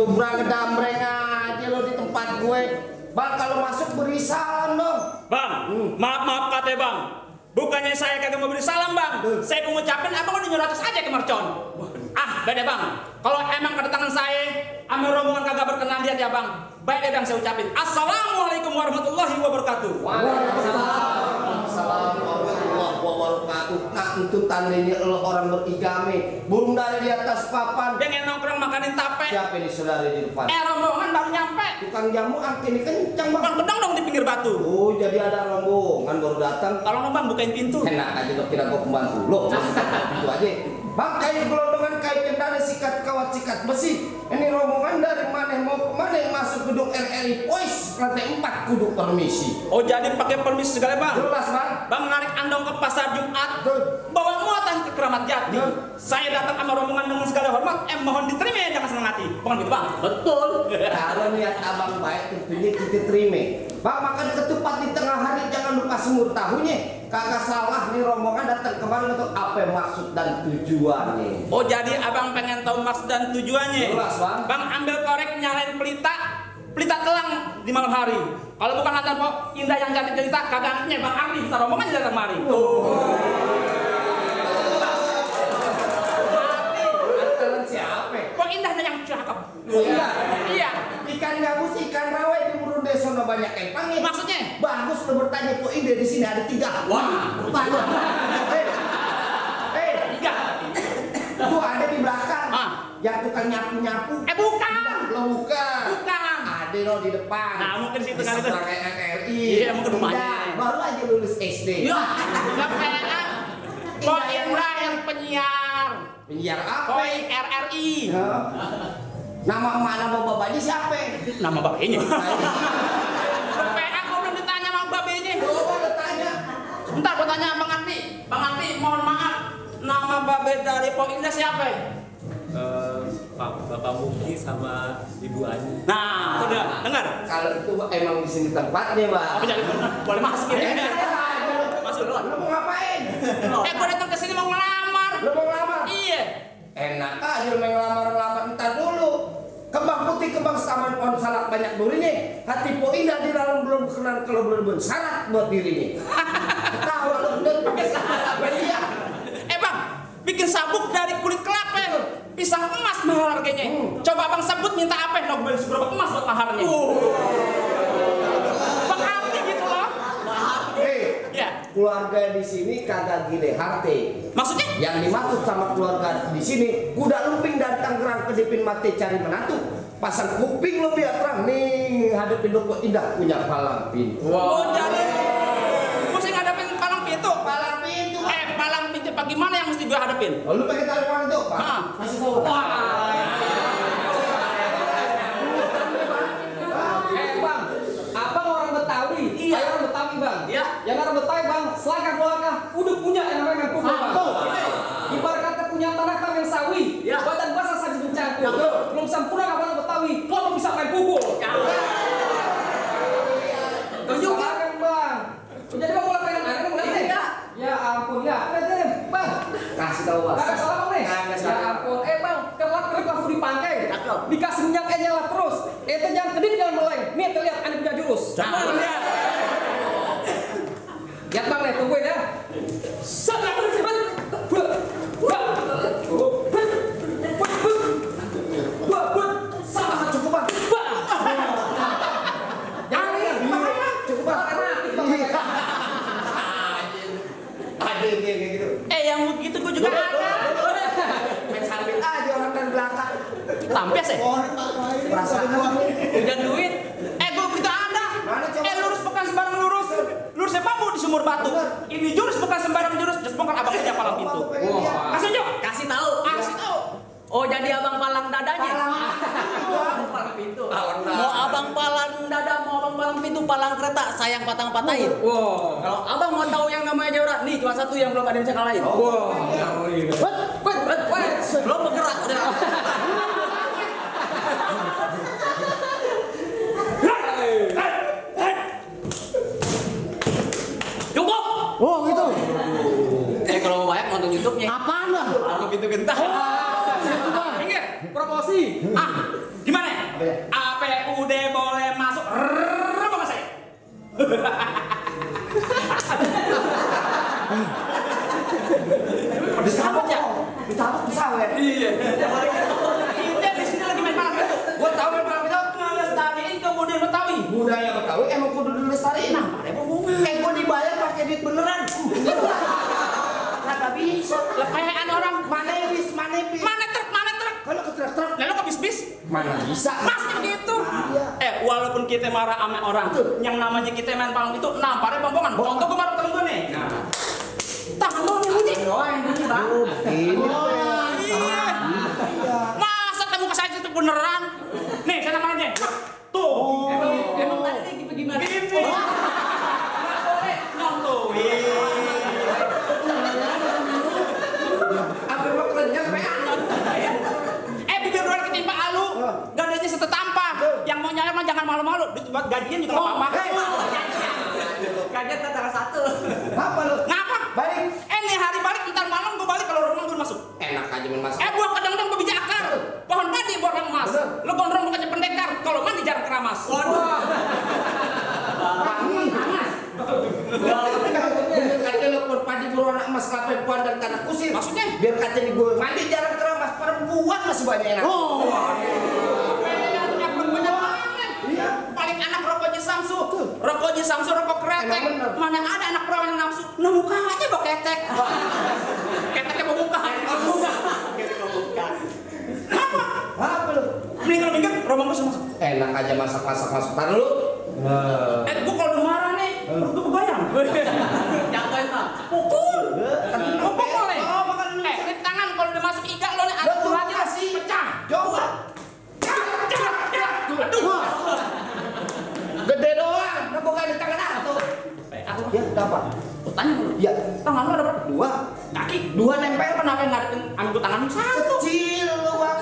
Nyobrang gedambreng aja lo di tempat gue. Bang, kalau masuk beri salam dong. Bang, maaf katanya bang. Bukannya saya kagak mau beri salam bang. Saya mau ngucapin abang udah nyuruh atas aja ke mercon. Ah, beda bang. Kalau emang kedatangan saya, sama rombongan kagak berkenan lihat ya bang. Baik ya bang, saya ucapin. Assalamualaikum warahmatullahi wabarakatuh. Waalaikumsalam warahmatullahi wabarakatuh. Nah, itu tandanya lo orang berigame. Burung dari di atas papan. Yang nongkrong makanin tape. Siapa ini saudara di depan? Rombongan baru nyampe. Tukang jamu ini kencang bang. Bang, kedong dong di pinggir batu. Oh, jadi ada rombongan baru datang. Kalau bang bukain pintu. Enak aja lo kira gue pembantu lo. Itu aja. Bang, kayak gelondongan kayak kendali sikat kawat sikat besi. Ini rombongan dari mana mau kemana yang masuk gedung RRI Pois lantai 4 kudu permisi. Oh, jadi pakai permisi segala bang. Jelas bang. Bang menarik andong ke pasar Jumat. Bawa muatan ke Keramat Jati. Saya datang sama rombongan dengan segala hormat. Mohon diterima ya, jangan senang hati. Bukan gitu bang? Betul. Kalau niat abang baik tentunya kita terima. Bang, makan ketupat di tengah hari jangan lupa semur tahunya. Kagak salah nih rombongan datang kemarin untuk apa maksud dan tujuannya. Oh, jadi abang pengen tahu maksud dan tujuannya? Jelas bang. Bang ambil korek nyalain pelita telang di malam hari. Kalau bukan lantar kok Indah yang cantik cerita kagak artinya bang Ardi bisa rombongan datang kemari. Antaran siapa? Kok Indahnya yang cakep? Iya. Iya. Ikan gabus, ikan rawai di Murun Desono banyak empangnya. Maksudnya? Bagus lo bertanya kok ide di sini ada 3. Wah, banyak. tiga. Tuh ada di belakang. Ah. Yang tukang nyapu-nyapu. Bukan. Lo bukan. Bukan. Ada lo di depan. Nah, mungkin situ kali itu. Pakai RRI. Iya, mungkin rumahnya. Baru aja lulus SD. Ya, nggak PNA. Kok Indra yang penyiar? Penyiar apa? Koi RRI. Ya. Nama bapaknya siapa? Nama babenya. PNA kok belum ditanya sama babenya? Coba lo tanya. Sebentar, gua tanya Bang Arti. Bang Arti, mohon maaf. Nama babe dari Pok Indah siapa? Bapak Muki sama Ibu Ani. Nah, udah dengar. Kalau itu emang di sini tempatnya, Bang. Apa jadi boleh masuk ya? Masuk dulu. Lo mau ngapain? Gua datang ke sini mau ngelamar. Lo mau ngelamar? Iya. Enak aja lo mau ngelamar, ntar dulu. Kembang putih, kembang taman pohon salak banyak durinya. Hati Po Indah di dalam belum kenal kalau belum bersyarat buat dirinya. Tahu lo bener pakai salah dia. Bang, bikin sabuk dari kulit kelapa. Pisang emas mahal harganya. Coba abang sebut minta apa? Noh beli seberapa emas buat maharnya? Bang Arti gitu loh. Ya. Keluarga di sini kagak gile harte. Maksudnya? Yang dimaksud sama keluarga di sini kuda lumping dari Tangerang kedipin mati cari menantu. Pasang kuping lo biar terang nih hadapin lo kok Indah punya palang pintu. Oh, jadi mesti ngadepin palang pintu. Palang pintu. Palang pintu apa gimana yang mesti gue hadapin? Oh, lu pakai tali palang itu, Pak? Kasih tahu. Wah. Bang, abang orang Betawi. Iya. Saya orang Betawi, Bang. Iya. Yang orang Betawi, Bang, selangkah dua langkah udah punya yang namanya pukul, Bang. Ibarat kata punya tanah kami yang sawi. Iya. Badan basah saja mencangkul. Betul. Belum sempurna abang orang Betawi. Kalau bisa main pukul. Tunjuk kan, Bang. Jadi Bang mulai pengen aneh mulai nih. Ya ampun ya. Bang. Kasih tahu, Pak. Nggak salah Bang nih. Nggak Ya salah. ampun. Bang, kelak kerip aku dipangkai. Dikasih minyak nyala terus. Itu jangan kedip jangan meleng. Nih terlihat aneh punya jurus. Jangan lihat. Lihat Bang nih, tungguin ya. Cukup, Pak. Jangan lihat, cukup, Pak. Ada kayak gitu. Yang begitu gue juga ada. Main sambit aja orang dari belakang. Tampes ya? Perasaan Udah duit. Gue kita ada. Mana coba? Lurus bukan sembarang lurus. Lurusnya bambu di sumur batu. Ini jurus bukan sembarang jurus. Just bongkar abang aja palang pintu. Kasih aja. Kasih tahu. Kasih tahu. Oh, jadi abang palang dadanya. palang pintu. Mau abang palang dada, mau abang palang pintu, palang kereta, sayang patang-patahin. Wow. Kalau abang mau tahu yang namanya Jawa, nih cuma satu yang belum ada yang bisa kalahin. Wow. Belum bergerak udah. Cukup. Oh, gitu. Kalau mau banyak nonton YouTube-nya. Apaan lah? Aku pintu gentah. Minggir, promosi. Gimana? APUD boleh masuk. Apa saya? Ditabok ya? Ditabok pesawat. Iya. Kita di sini lagi main malam itu. Gua tahu main malam itu. Ngelestariin kebudayaan Betawi. Budaya Betawi emang kudu dilestariin. Nah, ada hubungan. Gua dibayar pakai duit beneran. Kagak bisa. Lah kayak orang Mana bis? mana truk. Kalau ke truk Lalu ke bis. mana bisa? Masnya gitu. Iya. Walaupun kita marah sama orang, yang namanya kita main palang itu namparnya pompongan. Contoh kemarin temen gue nih. Nah. Tangan doang yang bunyi. Bang. Ini Iya. Masa kamu ke saya itu beneran? Nih, saya namanya. Tuh. Emang tadi gimana? Gini. Nggak boleh nyontohin. apa mau kerenjang Bibir luar ketimpa alu. Gadanya setetampa. Yang mau nyayar mah jangan malu-malu. Buat gajian juga nggak apa-apa. Kaget tanggal 1. Apa lu? Ngapa? Balik. Nih hari balik ntar malam gue balik kalau rumah gue masuk. Enak aja main masuk. Buah kadang-kadang gue bijak akar. Pohon padi borang emas. Lo gondrong bukannya pendekar. Kalau mandi jarang keramas. Waduh. Bener kata lo pohon padi berwarna emas kelapa puan dan tanah kusir. Maksudnya? Biar kata nih gue mandi jarang keramas. Perempuan masih banyak enak. Paling anak rokoknya Samsu. Rokoknya Samsu rokok kretek. Mana ada anak perawan yang nafsu. Nah mukanya bawa ketek. Keteknya mau buka. Apa lu? Minggu rombong gue masuk. Enak aja masak masuk. Tar lu. Gue kalau udah marah nih, gue kebayang. Jatuhin mah. Pukul. Pukul boleh. Ini tangan kalau udah masuk iga lo nih ada Betul. aja sih. Pecah. Coba. Aduh. Gede doang. Nah bukan di tangan atuh. Ya dapat. Tanya dulu. Ya. Tangan lo ada berapa? 2. Kaki. 2 nempel. Kenapa nggak ada angkut tangan satu? Kecil lu bang.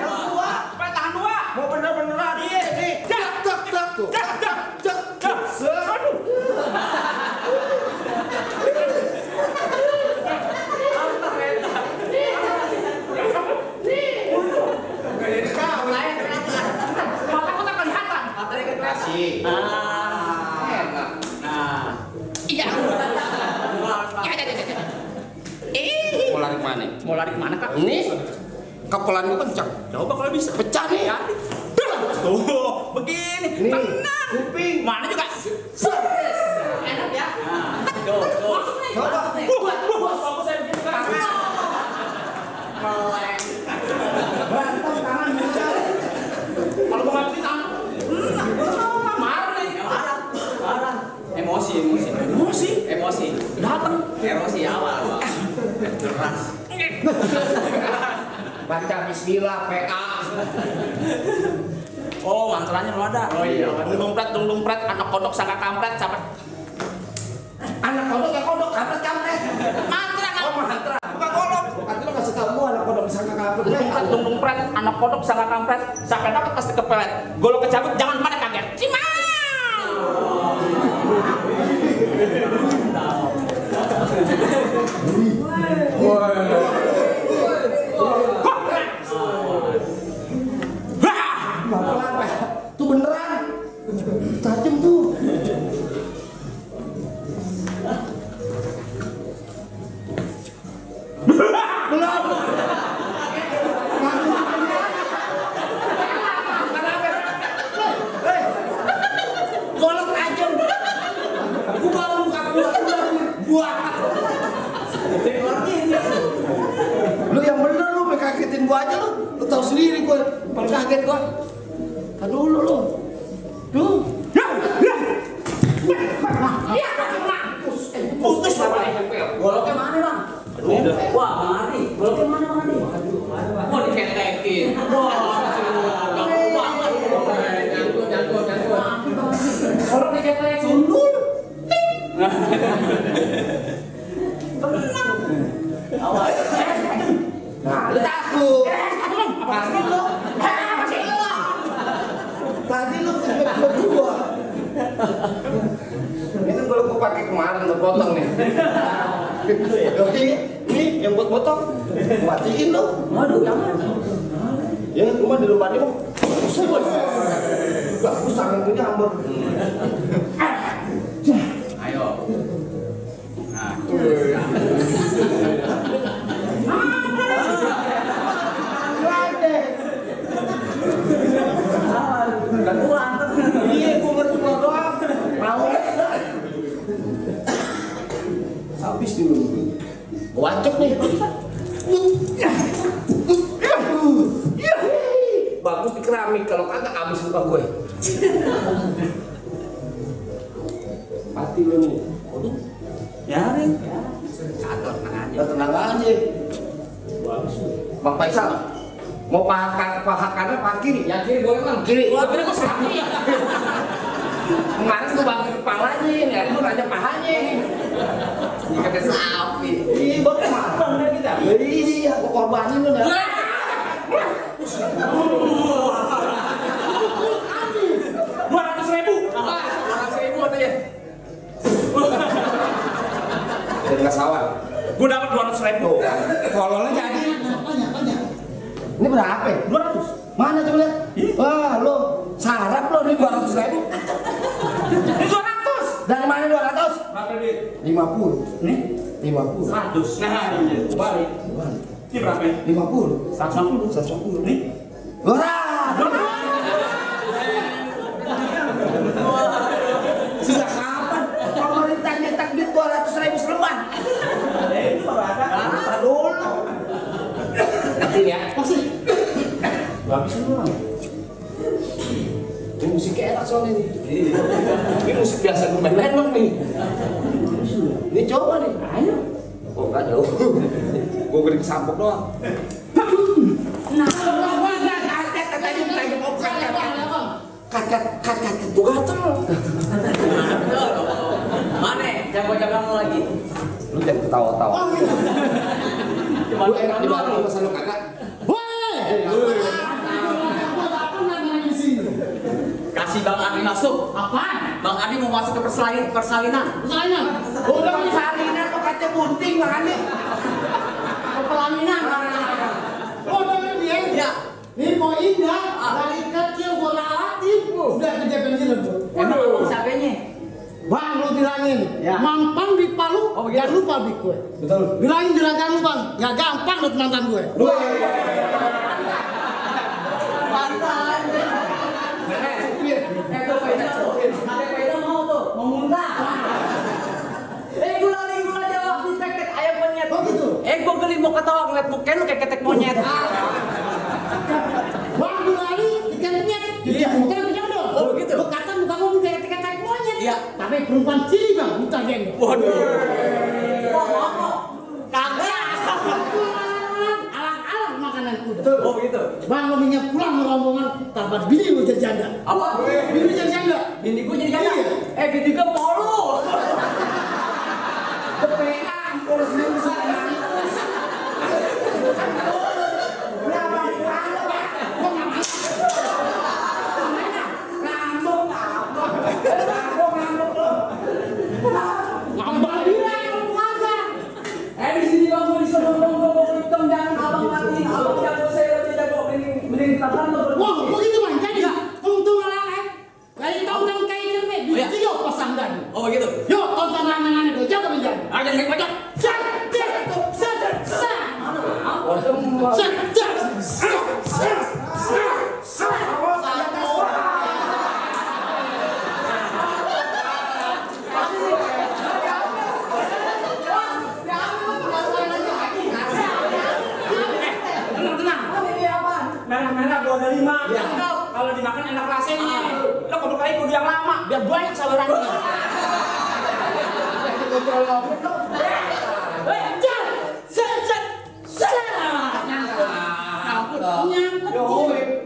Dua. Pakai tangan 2. Mau bener-beneran. Iya. Nih. Cek tuh. Cek. Aduh. Mataku tak kelihatan. Kasih. Enak. Nah. Iya. Mau lari mana? Mau lari kemana kak? Ini kepelan gua kencang. Coba kalau bisa. Pecah nih. Ya. Tuh, begini. Nih. Tenang. Kuping. Mana juga? Enak ya? Tuh. Coba. Bagus saya begini kan. Meleng. Berantem tangan muka. Kalau mau ngambil tangan. Marah nih. Marah. Emosi. Datang. Emosi awal. Keras. Baca bismillah PA. Oh, mantranya lo ada. Oh iya. Dung pret, anak kodok sangka kampret, sampai Anak kodok ya kodok, kampret. mantra kan. Oh mantra. Bukan kodok. Nanti lo kasih tau gua anak kodok sangka kampret. Dung pret, anak kodok sangka kampret, sampai dapat pasti kepelet. Golo kecabut, jangan pada kaget. Cimau. Apa? Tuh beneran. Tajam tuh. Belum. Golok tajam. Gua baru muka buat. Lu yang bener lu kagetin gua aja lu. Lu tahu sendiri gua kaget gua. Aduh lu. Tuh. Putus bapak. Goloknya mana bang? Wah bang Ardi. Goloknya mana bang Ardi? Mau diketekin. Golok diketek sundul. Nah, lu takut. Pasti lu. Tadi lu kepet gua. Ini kan kalau gua pakai kemarin lu potong nih. Ini yang buat potong. Matiin lu. Waduh, yang mana? Ya, cuma di rumah dia. Bagus tangan punya ambon. Ayo. Nah. Udah tua. Iya, gua berdua doang. Mau. Habis dulu. Wacok nih. Bagus di keramik, kalau kagak habis lupa gue. Mati lu nih. Yarin. Catat tenang aja. Bagus. Bang Faisal. Mau paha kanan paha kiri? Yang kiri boleh bang. Kiri. Wah, bener kok sapi. Kemarin tuh bang kepalanya, ya itu raja pahanya. Ini kata sapi. Iya, bang mana kita? Iya, aku korbanin lu dah. 200.000. 200.000 katanya. Jadi nggak sawah. Gue dapat 200.000. Tololnya jadi. Ini berapa? 200. Mana coba lihat? Wah, lo sarap lo nih 200.000. Ini 200. Dari mana 200? Berapa duit? 50. Nih 50. 100. Nah, ini balik. Ini berapa? 50. 150. 150. Nih. Wah, sudah kapan pemerintah nyetak duit 200.000 selembar? Apa dulu? Nanti ya. Pasti. Habis dulu. Ini musiknya enak soalnya nih. Ini musik biasa gue main lenong nih. Ini coba nih. Ayo. Oh enggak jauh. Gue gede kesampok doang. Kacat, gue gatel. Mana? Jago-jago lu lagi. Lu jangan ketawa-tawa. Lu enak di bawah lu masa lu kakak. Kasih Bang Adi masuk. Apaan? Bang Adi mau masuk ke persalinan. Persalinan. Udah persalinan kok kata bunting makanya. Pelaminan. Oh, dengan dia. Ya. Ini mau indah. Dari kecil gua latih. Udah kerja pensiun tuh. Emang siapanya? Bang, lu bilangin. Ya. Mampang di Palu. Oh, begitu. Jangan lupa di gue. Betul. Bilangin juragan lu bang. Gak gampang lu mantan gue. Mantan. Itu peda mau tuh, mau muntah. Gula Jawa di tek ayam monyet. Oh gitu. Gua geli mau ketawa ngeliat muka lu kayak ketek monyet. Bang, bilangin ikan monyet. Iya. Jangan dong. Oh, begitu. Lu kata muka lu kayak ketek monyet. Iya. Tapi perempuan sini bang, bukan geng. Waduh. Kok kagak. Alang-alang makanan kuda. Oh begitu. Bang, lo minyak pulang ke rombongan tanpa bini lo jadi janda. Apa? Bini jadi janda. Bini gua jadi janda. Iya. Bini gua polo. Kepean, kalau sendiri bisa nangis. Berapa pulang lo, Pak? Ngambek lo. Ngambang bilang lo kagak. Di sini bang mau disuruh ngomong hitam jangan abang mati. Abang jago saya lebih jago mending tahan lo. Wah, begitu bang. Jadi, untung alang kayak tahun kayak cermin. Bisa yuk pasang dan. Oh begitu. Yuk tonton lanangan itu jaga menjaga. Jangan kayak macam. Merah-merah gua ada 5. Ya. Kalau dimakan enak rasanya. Lo kudu kali kudu yang lama biar banyak salurannya.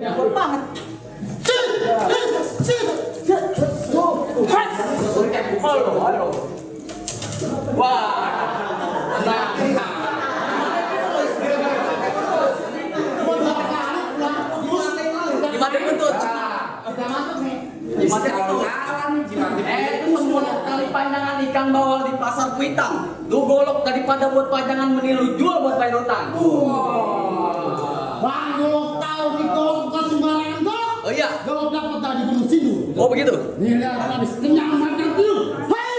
Nyangkut banget. Wah. Gimana betul? Kita masuk nih. Gimana betul? Itu semua tali panjangan ikan bawal di pasar Kuitang. Lu golok daripada buat panjangan mending lu jual buat bayar utang. Bang, kalau tahu di golok bukan sembarangan golok. Oh begitu? Nih lihat habis kenyang makan tuh. Hei,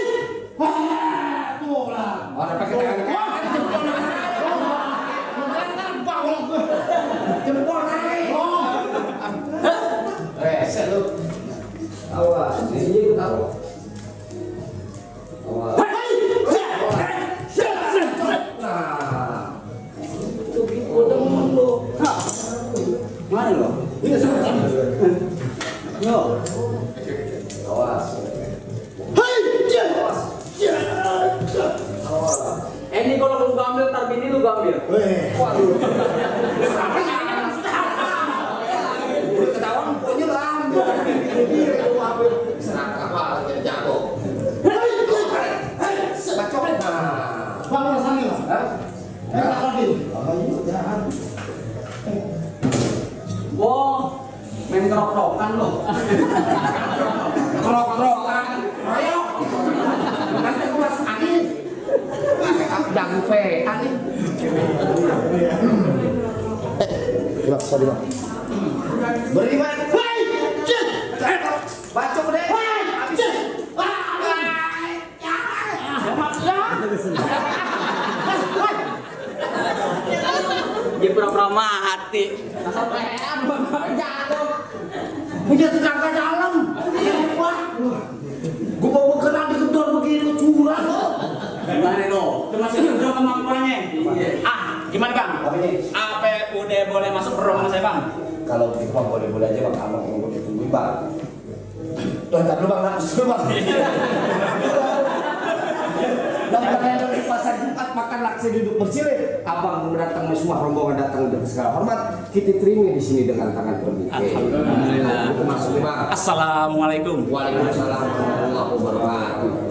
tuh lah. Orang pakai tangan kanan, jempol naik. Jempol naik. Reset lu. Awas, ini gue tahu. Awas. Nah, itu udah lu. Mana lo? Ini sama. Yo. Awas. Awas. Awas. Ini kalau lu gambil, tar bini lu gambil. Waduh. Apa ya? Udah ketahuan pokoknya lah. Serang apa lagi jatuh. Bacok. Nah. Bang rasanya lah. Enak lagi. Jangan. Wah, main kerok-kerokan lo. Kerok-kerokan. Royok. Nanti aku masuk angin. Jangan angin. Bang, sorry bang. Beri bang. Bacok deh. Habis. Dia pura-pura mati. Sampean jatuh. Dia tenaga dalam. Gua mau berkenan di gedor begini curang lo. Gimana lo? Itu masih ada kemampuannya. Gimana bang? Apa ini? Apa udah boleh masuk ke ruangan saya bang? Kalau begitu bang boleh-boleh aja bang. Abang mau ditungguin bang. Tuh ntar dulu bang, nafas dulu bang. Dan kalian di pasar Jumat makan laksi duduk bersile. Abang mendatang semua rombongan datang dengan segala hormat. Kita terima di sini dengan tangan terbuka. Alhamdulillah. Itu masuk bang. Assalamualaikum. Waalaikumsalam warahmatullahi wabarakatuh.